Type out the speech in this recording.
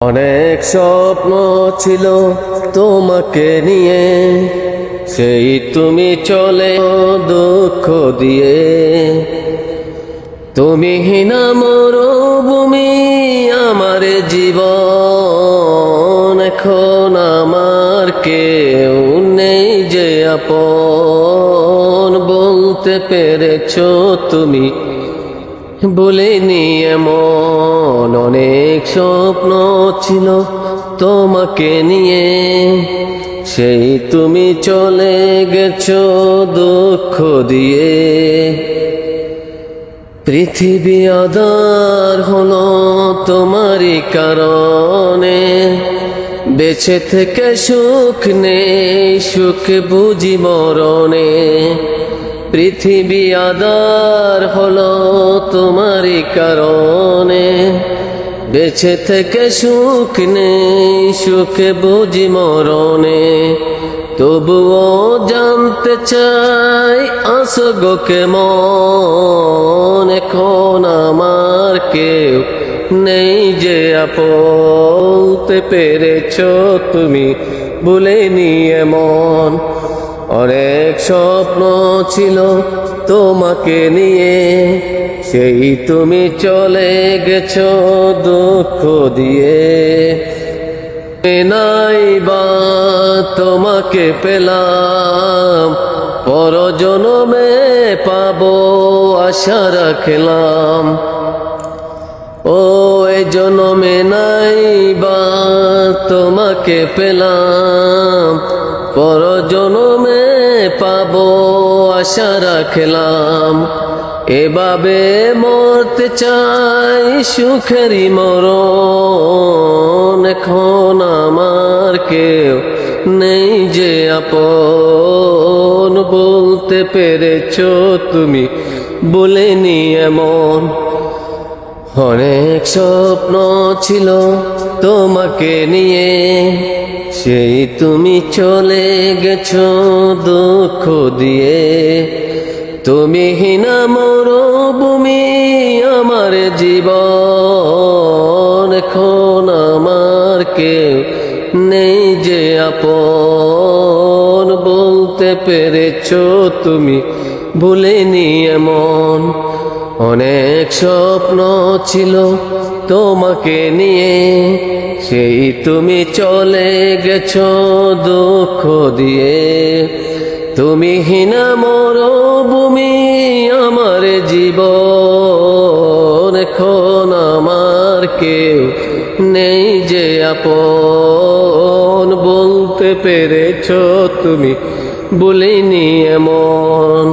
অনেক স্বপ্ন ছিল তোমাকে নিয়ে, সেই তুমি চলে দুঃখ দিয়ে। তুমি হিনা মরুভূমি আমার জীবন, এখন আমার কেউ নেই যে আপন। বলতে পেরেছো তুমি, বলিনি এমন। অনেক স্বপ্ন ছিল তোমাকে নিয়ে, সেই তুমি চলে গেছো দুঃখ দিয়ে। পৃথিবী আঁধার হলো তোমারই কারণে, বেঁচে থেকে সুখ নেই, সুখ বুঝি মরণে। পৃথিবী আঁধার হলো তোমারই কারণে, বেঁচে থেকে সুখ নেই, সুখ বুঝি মরণে। তবুও জানতে চাই আসো গো কেমন, এখন আমার কেউ নেই যে বলতে পেরেছো তুমি, বলিনি এমন। অনেক স্বপ্ন ছিল তোমাকে নিয়ে, সেই তুমি চলে গেছো দুঃখ দিয়ে। নাই বা তোমাকে পেলাম, পর জনমে পাবো আশা রাখলাম। ও এই জনমে নাই বা তোমাকে পেলাম, পর জনমে পাবো আশা রাখলাম। এভাবে মরতে চাই সুখেরই মরণ, এখন আমার কেউ নেই যে আপন। বলতে পেরেছো তুমি, বলিনি এমন। অনেক স্বপ্ন ছিল তোমাকে নিয়ে, সেই তুমি চলে গেছো দুঃখ দিয়ে। তুমি হিনা মরুভূমি আমার জীবন, এখন আমার কেউ নেই যে আপন। বলতে পেরেছো তুমি, ভুলিনি এমন। অনেক স্বপ্ন ছিল তোমাকে নিয়ে, সেই তুমি চলে গেছো দুঃখ দিয়ে। তুমি হিনা মরুভূমি আমার জীবন, এখন আমার কেউ নেই যে আপন। বলতে পেরেছো তুমি, বলিনি এমন।